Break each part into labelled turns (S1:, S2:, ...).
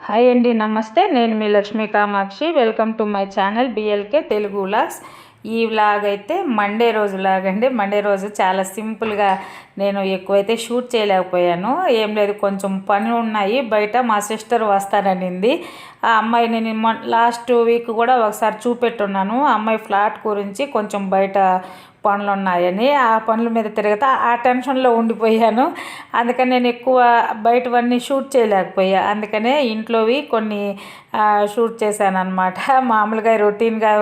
S1: Hi అండి, నమస్తే. నేను మీ Lakshmi Kamakshi. Welcome to my channel BLK Telugu vlogs. ఈ వ్లాగ్ అయితే మండే రోజు వ్లాగ్ అండి. మండే రోజు చాలా సింపుల్గా, నేను ఎక్కువైతే షూట్ చేయలేకపోయాను. ఏం లేదు, కొంచెం పని ఉన్నాయి బయట. మా సిస్టర్ వస్తాననింది. ఆ అమ్మాయిని నేను లాస్ట్ వీక్ కూడా ఒకసారి చూపెట్టున్నాను. ఆ అమ్మాయి ఫ్లాట్ గురించి కొంచెం బయట పనులు ఉన్నాయని, ఆ పనుల మీద తిరుగుతా ఆ టెన్షన్లో ఉండిపోయాను. అందుకని నేను ఎక్కువ బయటవన్నీ షూట్ చేయలేకపోయా. అందుకనే ఇంట్లోవి కొన్ని షూట్ చేశాను అనమాట. మామూలుగా రొటీన్గా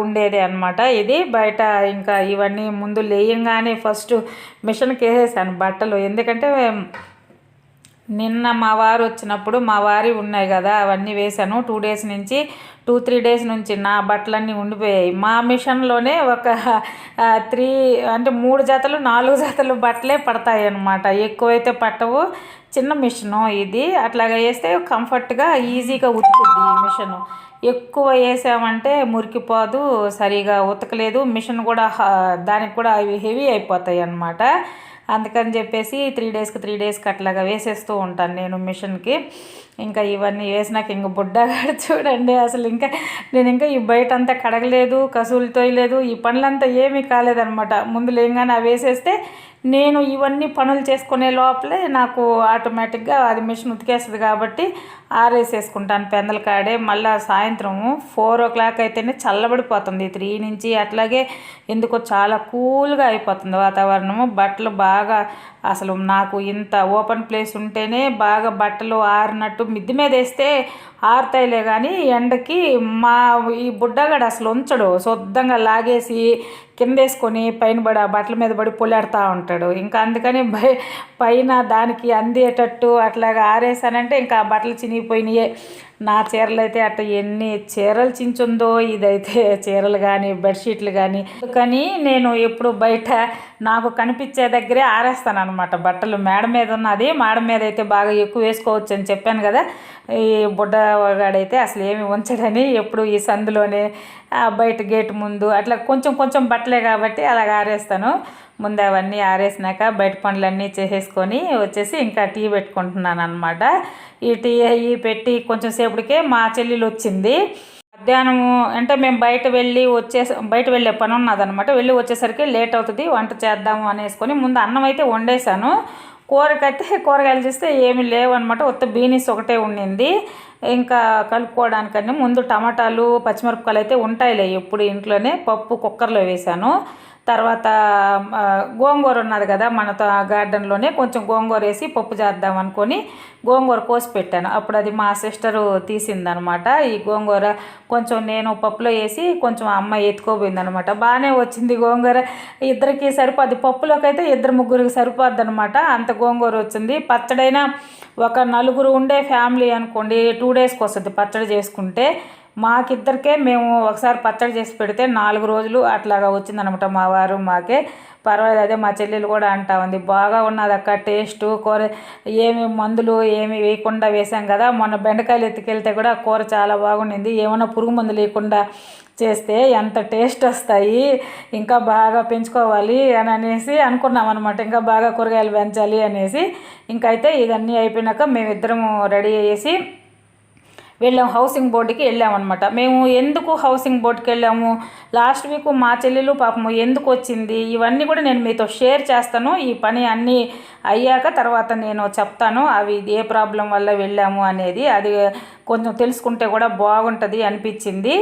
S1: ఉండేది అనమాట ఇది. బయట ఇంకా ఇవన్నీ ముందు లేయంగానే ఫస్ట్ మిషన్కి వేసేసాను బట్టలు. ఎందుకంటే నిన్న మా వారు వచ్చినప్పుడు మా వారి ఉన్నాయి కదా, అవన్నీ వేశాను. 2-3 డేస్ నుంచి నా బట్టలన్నీ ఉండిపోయాయి. మా మిషన్లోనే ఒక 3 జతలు 4 జతలు బట్టలే పడతాయి అన్నమాట. ఎక్కువైతే పట్టవు. చిన్న మిషను ఇది. అట్లాగా వేస్తే కంఫర్ట్గా ఈజీగా ఉతుకుద్ది ఈ మిషను. ఎక్కువ వేసామంటే మురికిపోదు, సరిగా ఉతకలేదు. మిషన్ కూడా దానికి కూడా అవి హెవీ అయిపోతాయి అన్నమాట. అందుకని చెప్పేసి 3 డేస్కి అట్లాగా వేసేస్తూ ఉంటాను నేను మిషన్కి. ఇంకా ఇవన్నీ వేసినాక ఇంక బుడ్డగాడు చూడండి, అసలు నేను ఈ బయట అంతా కడగలేదు, కసువులు తోయలేదు, ఈ పనులంతా ఏమీ కాలేదనమాట. ముందు లేగానే అవి వేసేస్తే నేను ఇవన్నీ పనులు చేసుకునే లోపలే నాకు ఆటోమేటిక్గా అది మిషన్ ఉతికేస్తుంది కాబట్టి ఆరేసేసుకుంటాను పెందల కాడే. మళ్ళీ సాయంత్రం 4 అయితేనే చల్లబడిపోతుంది. 3 నుంచి అట్లాగే ఎందుకో చాలా కూల్గా అయిపోతుంది వాతావరణము. బట్టలు బాగా, అసలు నాకు ఇంత ఓపెన్ ప్లేస్ ఉంటేనే బాగా బట్టలు ఆరినట్టు, మిద్ది మీద వేస్తే ఆరుతాయిలే కానీ ఎండకి మా ఈ బుడ్డగాడు అసలు ఉంచడు. శుద్ధంగా లాగేసి కిందేసుకొని పైన పడి ఆ బట్టల మీద పడి పొలాడుతూ ఉంటాడు. ఇంకా అందుకని పైన దానికి అందేటట్టు అట్లాగా ఆరేసానంటే ఇంకా ఆ బట్టలు చినిగిపోయినాయే. నా చీరలు అయితే అట్ట ఎన్ని చీరలు చించుందో ఇదైతే. చీరలు కానీ బెడ్షీట్లు కానీ. కానీ నేను ఎప్పుడు బయట నాకు కనిపించే దగ్గరే ఆరేస్తాను అనమాట బట్టలు. మేడ మీద ఉన్నది, మేడ మీద అయితే బాగా ఎక్కువ వేసుకోవచ్చు అని చెప్పాను కదా. ఈ బుడ్డగాడైతే అసలు ఏమి ఉంచడని ఎప్పుడు ఈ సందులోనే బయట గేటు ముందు అట్లా కొంచెం బట్టలే కాబట్టి అలాగ ఆరేస్తాను. ముందు అవన్నీ ఆరేసినాక బయట పనులన్నీ చేసేసుకొని వచ్చేసి ఇంకా టీ పెట్టుకుంటున్నాను అనమాట. ఈ టీ అయ్యి పెట్టి కొంచెం సేపటికే మా చెల్లెలు వచ్చింది. మధ్యాహ్నము అంటే మేము బయట వెళ్ళే పని ఉన్నదనమాట. వెళ్ళి వచ్చేసరికి లేట్ అవుతుంది, వంట చేద్దాము అనేసుకొని ముందు అన్నం అయితే వండేసాను. కూరగాయలు చూస్తే ఏమీ లేవు అనమాట. ఉత్త బీనీస్ ఒకటే ఉండింది. ఇంకా కలుపుకోవడానికని ముందు టమాటాలు పచ్చిమిరపకాయలు అయితే ఉంటాయిలే ఎప్పుడు ఇంట్లోనే. పప్పు కుక్కర్లో వేశాను. తర్వాత గోంగూర ఉన్నది కదా మన గార్డెన్లోనే, కొంచెం గోంగూర వేసి పప్పు చేద్దాం అనుకొని గోంగూర కోసి పెట్టాను. అప్పుడు అది మా సిస్టరు తీసిందనమాట. ఈ గోంగూర కొంచెం నేను పప్పులో వేసి కొంచెం అమ్మాయి ఎత్తుకోపోయిందనమాట. బాగానే వచ్చింది గోంగూర. ఇద్దరికి సరిపోద్ది, పప్పులోకి అయితే 2-3 సరిపోద్ది అనమాట. అంత గోంగూర వచ్చింది. పచ్చడైనా ఒక 4 ఉండే ఫ్యామిలీ అనుకోండి 2 డేస్కి వస్తుంది పచ్చడి చేసుకుంటే. మాకిద్దరికే మేము ఒకసారి పచ్చడి చేసి పెడితే 4 రోజులు అట్లాగా వచ్చిందనమాట మా వారు మాకే. పర్వాలేదు. అదే మా చెల్లెలు కూడా అంటా ఉంది, బాగా ఉన్నది అక్క టేస్టు. కూర ఏమి మందులు ఏమి వేయకుండా వేసాం కదా. మొన్న బెండకాయలు ఎత్తుకెళ్తే కూడా కూర చాలా బాగుండింది. ఏమైనా పురుగు మందు లేకుండా చేస్తే ఎంత టేస్ట్ వస్తాయి, ఇంకా బాగా పెంచుకోవాలి అని అనేసి అనుకున్నాం అనమాట. ఇంకా బాగా కూరగాయలు పెంచాలి అనేసి. ఇంకైతే ఇవన్నీ అయిపోయినాక మేమిద్దరము రెడీ అయ్యేసి వెళ్ళాము. హౌసింగ్ బోర్డుకి వెళ్ళామన్నమాట. మేము ఎందుకు హౌసింగ్ బోర్డుకి వెళ్ళాము, లాస్ట్ వీక్ మా చెల్లెలు పాపము ఎందుకు వచ్చింది, ఇవన్నీ కూడా నేను మీతో షేర్ చేస్తాను. ఈ పని అన్నీ అయ్యాక తర్వాత నేను చెప్తాను అవి ఏ ప్రాబ్లం వల్ల వెళ్ళాము అనేది. అది కొంచెం తెలుసుకుంటే కూడా బాగుంటుంది అనిపించింది.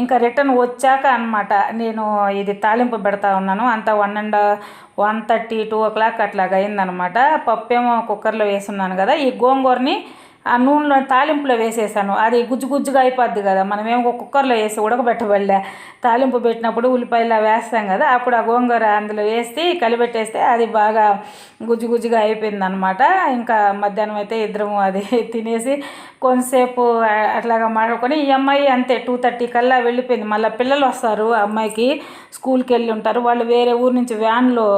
S1: ఇంకా రిటర్న్ వచ్చాక అనమాట నేను ఇది తాలింపు పెడతా ఉన్నాను. అంతా 1:30, 2 అట్లాగా అయిందనమాట. పప్పు ఏమో కుక్కర్లో వేసున్నాను కదా. ఈ గోంగూరని ఆ నూనెలో తాలింపులో వేసేసాను. అది గుజ్జుగా అయిపోద్ది కదా. మనమేమో కుక్కర్లో వేసి ఉడకబెట్టబడలే. తాలింపు పెట్టినప్పుడు ఉల్లిపాయలు వేస్తాం కదా, అప్పుడు ఆ గోంగూర అందులో వేసి కలిపెట్టేస్తే అది బాగా గుజ్జుగా అయిపోయింది అనమాట. ఇంకా మధ్యాహ్నం అయితే ఇద్దరము అది తినేసి కొంతసేపు అట్లాగా మాట్లాడుకొని, ఈ అమ్మాయి అంతే 2:30 వెళ్ళిపోయింది. మళ్ళీ పిల్లలు వస్తారు, అమ్మాయికి స్కూల్కి వెళ్ళి ఉంటారు. వాళ్ళు వేరే ఊరు నుంచి వ్యాన్లో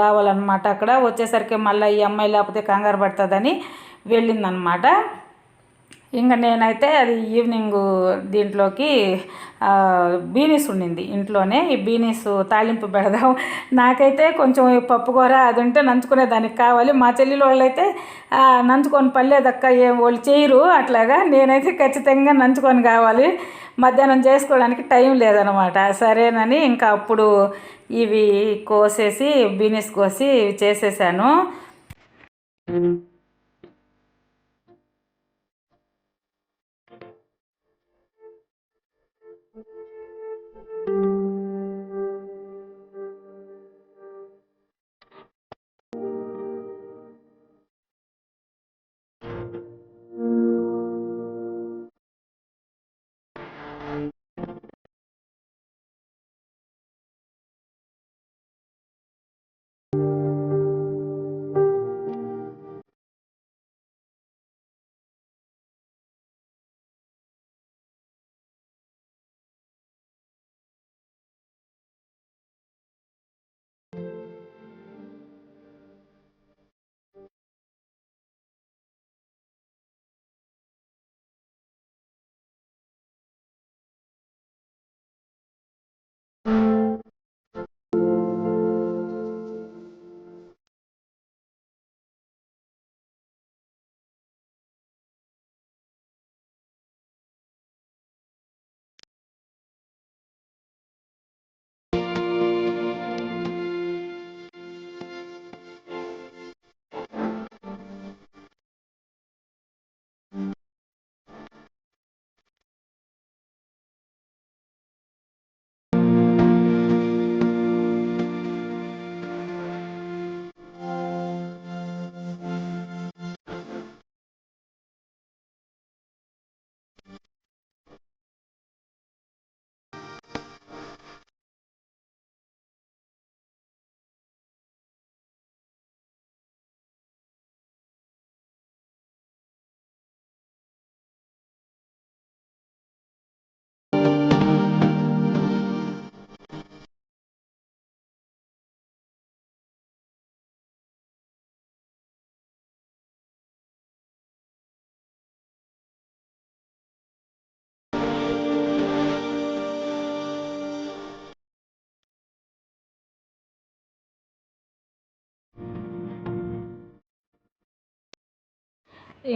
S1: రావాలన్నమాట. అక్కడ వచ్చేసరికి మళ్ళీ ఈ అమ్మాయి లేకపోతే కంగారు పడుతుందని వెళ్ళిందనమాట. ఇంకా నేనైతే అది ఈవినింగ్ దీంట్లోకి బీనీస్ ఉండింది ఇంట్లోనే, ఈ బీనీస్ తాలింపు పెడదాం. నాకైతే కొంచెం పప్పుకూర అది ఉంటే నంచుకునే దానికి కావాలి. మా చెల్లెలు వాళ్ళైతే నంచుకొని పర్లేదక్క ఏం వాళ్ళు చేయరు అట్లాగా, నేనైతే ఖచ్చితంగా నంచుకొని కావాలి, మధ్యాహ్నం చేసుకోవడానికి టైం లేదనమాట. సరేనని ఇంకా అప్పుడు ఇవి కోసేసి బీనీస్ కోసి చేసేసాను.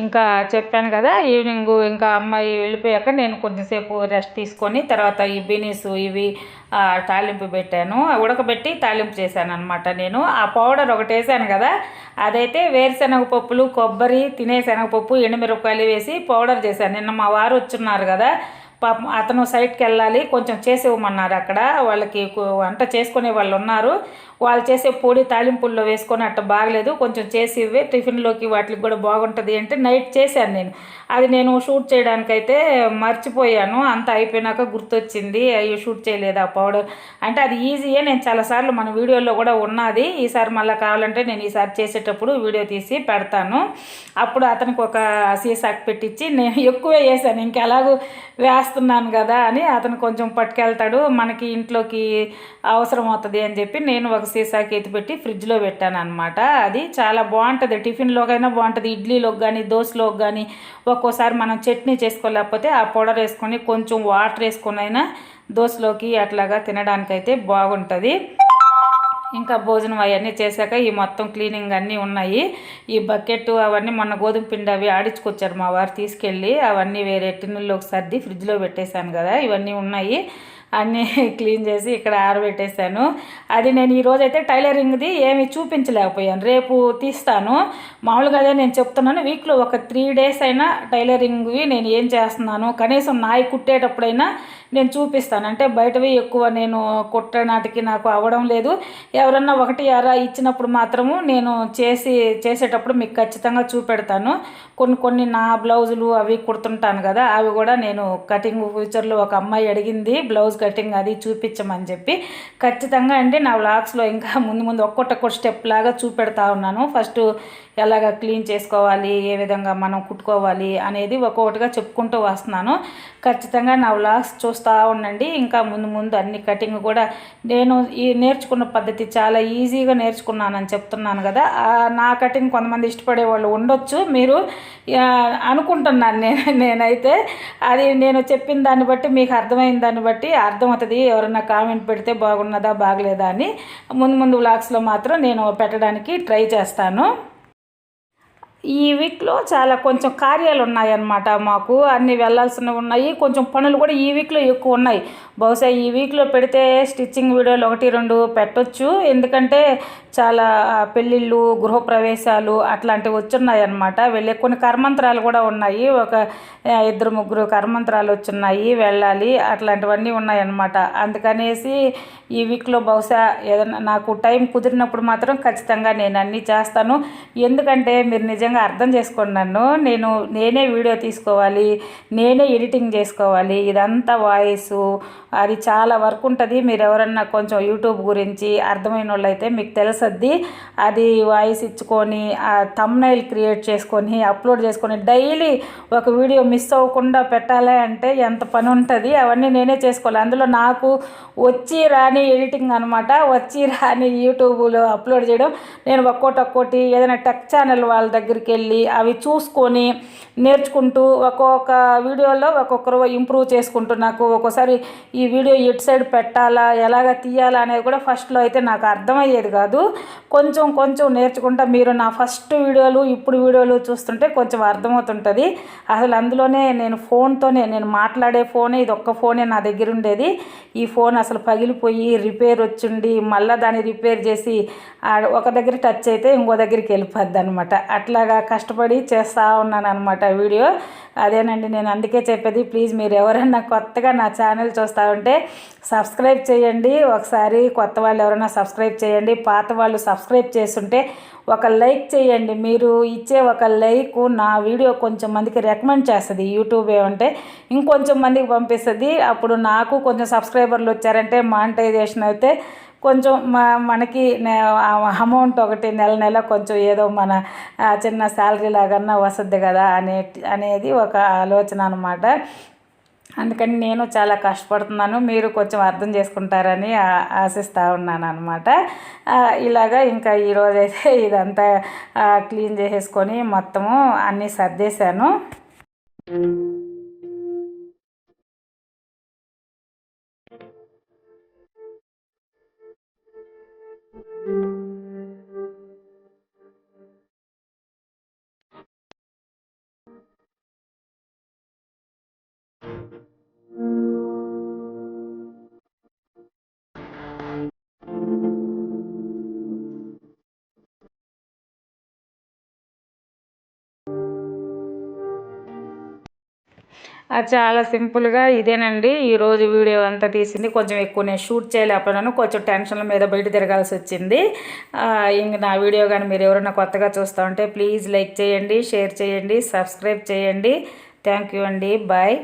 S1: ఇంకా చెప్పాను కదా, ఈవినింగ్ ఇంకా అమ్మాయి వెళ్ళిపోయాక నేను కొంచెంసేపు రెస్ట్ తీసుకొని తర్వాత ఈ బీనీస్ ఇవి తాలింపు పెట్టాను, ఉడకబెట్టి తాలింపు చేశాను అనమాట. నేను ఆ పౌడర్ ఒకటి వేసాను కదా, అదైతే వేరుశనగ పప్పులు, కొబ్బరి, తినే శనగపప్పు, ఎండుమిరపకాయలు వేసి పౌడర్ చేశాను. నిన్న మా వారు వచ్చున్నారు కదా, పాపం అతను సైట్కి వెళ్ళాలి, కొంచెం చేసేవమన్నారు అక్కడ, వాళ్ళకి వంట చేసుకునే వాళ్ళు ఉన్నారు, వాళ్ళు చేసే పొడి తాలింపుల్లో వేసుకొని అట్ట బాగలేదు, కొంచెం చేసి ఇవ్వే టిఫిన్లోకి వాటికి కూడా బాగుంటుంది అంటే నైట్ చేశాను నేను. అది నేను షూట్ చేయడానికైతే మర్చిపోయాను, అంతా అయిపోయినాక గుర్తొచ్చింది, అయ్యో షూట్ చేయలేదు ఆ పౌడర్ అంటే. అది ఈజీయే, నేను చాలాసార్లు మన వీడియోలో కూడా ఉన్నది, ఈసారి మళ్ళీ కావాలంటే నేను ఈసారి చేసేటప్పుడు వీడియో తీసి పెడతాను. అప్పుడు అతనికి ఒక సీసాకి పెట్టించి, నేను ఎక్కువే వేసాను ఇంకా ఎలాగూ వేస్తున్నాను కదా అని, అతను కొంచెం పట్టుకెళ్తాడు, మనకి ఇంట్లోకి అవసరం అవుతుంది అని చెప్పి నేను ఒక సీసాకి ఎత్తిపెట్టి ఫ్రిడ్జ్లో పెట్టాను అనమాట. అది చాలా బాగుంటుంది, టిఫిన్లోకైనా బాగుంటుంది, ఇడ్లీలోకి కానీ దోశలోకి కానీ. ఒక్కోసారి మనం చట్నీ చేసుకోలేకపోతే ఆ పౌడర్ వేసుకొని కొంచెం వాటర్ వేసుకొని అయినా దోశలోకి అట్లాగా తినడానికైతే బాగుంటుంది. ఇంకా భోజనం అవన్నీ చేశాక ఈ మొత్తం క్లీనింగ్ అన్నీ ఉన్నాయి. ఈ బకెట్ అవన్నీ మొన్న గోధుమ పిండి అవి ఆడించుకొచ్చారు మా వారు తీసుకెళ్ళి, అవన్నీ వేరే టిన్నుల్లోకి సర్ది ఫ్రిడ్జ్లో పెట్టేశాను కదా, ఇవన్నీ ఉన్నాయి, అన్నీ క్లీన్ చేసి ఇక్కడ ఆరబెట్టేశాను. అది నేను ఈరోజైతే టైలరింగ్ది ఏమి చూపించలేకపోయాను, రేపు తీస్తాను. మామూలుగా అదే నేను చెప్తున్నాను, వీక్లో ఒక 3 days అయినా టైలరింగ్వి నేను ఏం చేస్తున్నాను, కనీసం నాయి కుట్టేటప్పుడైనా నేను చూపిస్తాను. అంటే బయటవి ఎక్కువ నేను కుట్టనాటికి నాకు అవ్వడం లేదు, ఎవరన్నా ఒకటి అరా ఇచ్చినప్పుడు మాత్రము నేను చేసేటప్పుడు మీకు ఖచ్చితంగా చూపెడతాను. కొన్ని నా బ్లౌజులు అవి కుడుతుంటాను కదా, అవి కూడా నేను కటింగ్ ఫ్యూచర్లో ఒక అమ్మాయి అడిగింది బ్లౌజ్ కటింగ్ అది చూపించమని చెప్పి, ఖచ్చితంగా అండి నా వ్లాగ్స్లో ఇంకా ముందు ఒక్కొక్క స్టెప్ లాగా చూపెడతా ఉన్నాను. ఫస్ట్ ఎలాగ క్లీన్ చేసుకోవాలి, ఏ విధంగా మనం కుట్టుకోవాలి అనేది ఒక్కొక్కటిగా చెప్పుకుంటూ వస్తున్నాను. ఖచ్చితంగా నా వ్లాగ్స్ చూస్తూ ఉండండి. ఇంకా ముందు ముందు అన్ని కటింగ్ కూడా నేను ఈ నేర్చుకున్న పద్ధతి చాలా ఈజీగా నేర్చుకున్నానని చెప్తున్నాను కదా. నా కటింగ్ కొంతమంది ఇష్టపడే వాళ్ళు ఉండొచ్చు, మీరు అనుకుంటున్నాను నేనైతే అది నేను చెప్పిన దాన్ని బట్టి మీకు అర్థమైన దాన్ని బట్టి అర్థమవుతుంది. ఎవరన్నా కామెంట్ పెడితే బాగున్నదా బాగలేదా అని ముందు ముందు వ్లాగ్స్లో మాత్రం నేను పెట్టడానికి ట్రై చేస్తాను. ఈ వీక్లో చాలా కొంచెం కార్యాలు ఉన్నాయన్నమాట. మాకు అన్నీ వెళ్ళాల్సినవి ఉన్నాయి, కొంచెం పనులు కూడా ఈ వీక్లో ఎక్కువ ఉన్నాయి. బహుశా ఈ వీక్లో పెడితే స్టిచ్చింగ్ వీడియోలు 1-2 పెట్టొచ్చు, ఎందుకంటే చాలా పెళ్ళిళ్ళు, గృహప్రవేశాలు అట్లాంటివి వచ్చున్నాయి అన్నమాట. వెళ్ళే కొన్ని కర్మంత్రాలు కూడా ఉన్నాయి, ఒక 2-3 కర్మంత్రాలు వచ్చున్నాయి, వెళ్ళాలి, అట్లాంటివన్నీ ఉన్నాయన్నమాట. అందుకనేసి ఈ వీక్లో బహుశా ఏదైనా నాకు టైం కుదిరినప్పుడు మాత్రం ఖచ్చితంగా నేను అన్నీ చేస్తాను. ఎందుకంటే మీరు నిజంగా అర్థం చేసుకోండి నన్ను, నేనే వీడియో తీసుకోవాలి, నేనే ఎడిటింగ్ చేసుకోవాలి, ఇదంతా వాయిసు అది చాలా వర్క్ ఉంటుంది. మీరు ఎవరన్నా కొంచెం యూట్యూబ్ గురించి అర్థమైన వాళ్ళు అయితే మీకు తెలుసద్ది. అది వాయిస్ ఇచ్చుకొని థంబ్నెయిల్ క్రియేట్ చేసుకొని అప్లోడ్ చేసుకొని డైలీ ఒక వీడియో మిస్ అవ్వకుండా పెట్టాలి అంటే ఎంత పని ఉంటుంది. అవన్నీ నేనే చేసుకోవాలి. అందులో నాకు వచ్చి రాని ఎడిటింగ్ అనమాట, వచ్చి రాని యూట్యూబ్లో అప్లోడ్ చేయడం. నేను ఒక్కోటి ఏదైనా టెక్ ఛానల్ వాళ్ళ దగ్గరికి వెళ్ళి అవి చూసుకొని నేర్చుకుంటూ ఒక్కొక్క వీడియోలో ఒక్కొక్కరు ఇంప్రూవ్ చేసుకుంటూ, నాకు ఒక్కోసారి ఈ వీడియో ఎటు సైడ్ పెట్టాలా, ఎలాగ తీయాలా అనేది కూడా ఫస్ట్లో అయితే నాకు అర్థమయ్యేది కాదు. కొంచెం నేర్చుకుంటా. మీరు నా ఫస్ట్ వీడియోలు ఇప్పుడు వీడియోలు చూస్తుంటే కొంచెం అర్థమవుతుంటుంది. అసలు అందులోనే నేను మాట్లాడే ఫోనే, ఇది ఒక్క ఫోనే నా దగ్గర ఉండేది. ఈ ఫోన్ అసలు పగిలిపోయి రిపేర్ వచ్చిండి, మళ్ళీ దాన్ని రిపేర్ చేసి ఒక దగ్గర టచ్ అయితే ఇంకో దగ్గరికి వెళ్ళిపోద్ది అనమాట. అట్లాగా కష్టపడి చేస్తూ ఉన్నాను అనమాట వీడియో. అదేనండి నేను అందుకే చెప్పేది, ప్లీజ్ మీరు ఎవరైనా కొత్తగా నా ఛానల్ చూస్తూ ఉంటే సబ్స్క్రైబ్ చేయండి. ఒకసారి కొత్త వాళ్ళు ఎవరైనా సబ్స్క్రైబ్ చేయండి, పాత వాళ్ళు సబ్స్క్రైబ్ చేస్తుంటే ఒక లైక్ చేయండి. మీరు ఇచ్చే ఒక లైక్ నా వీడియో కొంచెం మందికి రికమెండ్ చేస్తుంది యూట్యూబ్, ఏమంటే ఇంకొంచెం మందికి పంపిస్తుంది. అప్పుడు నాకు కొంచెం సబ్స్క్రైబర్లు వచ్చారంటే మానిటైజేషన్ అయితే కొంచెం మనకి అమౌంట్ ఒకటి నెల కొంచెం ఏదో మన చిన్న శాలరీ లాగన్నా వస్తుంది కదా అనేది ఒక ఆలోచన అనమాట. అందుకని నేను చాలా కష్టపడుతున్నాను, మీరు కొంచెం అర్థం చేసుకుంటారని ఆశిస్తూ ఉన్నాను అనమాట. ఇలాగా ఇంకా ఈరోజైతే ఇదంతా క్లీన్ చేసేసుకొని మొత్తము అన్నీ సర్దేశాను. చాలా సింపుల్గా ఇదేనండి ఈరోజు వీడియో అంతా తీసింది. కొంచెం ఎక్కువ నేను షూట్ చేయలేకపోయినాను, కొంచెం టెన్షన్ల మీద బయట తిరగాల్సి వచ్చింది. ఇంక నా వీడియో కానీ మీరు ఎవరైనా కొత్తగా చూస్తూ ఉంటే ప్లీజ్ లైక్ చేయండి, షేర్ చేయండి, సబ్స్క్రైబ్ చేయండి. థ్యాంక్ యూ అండి, బాయ్.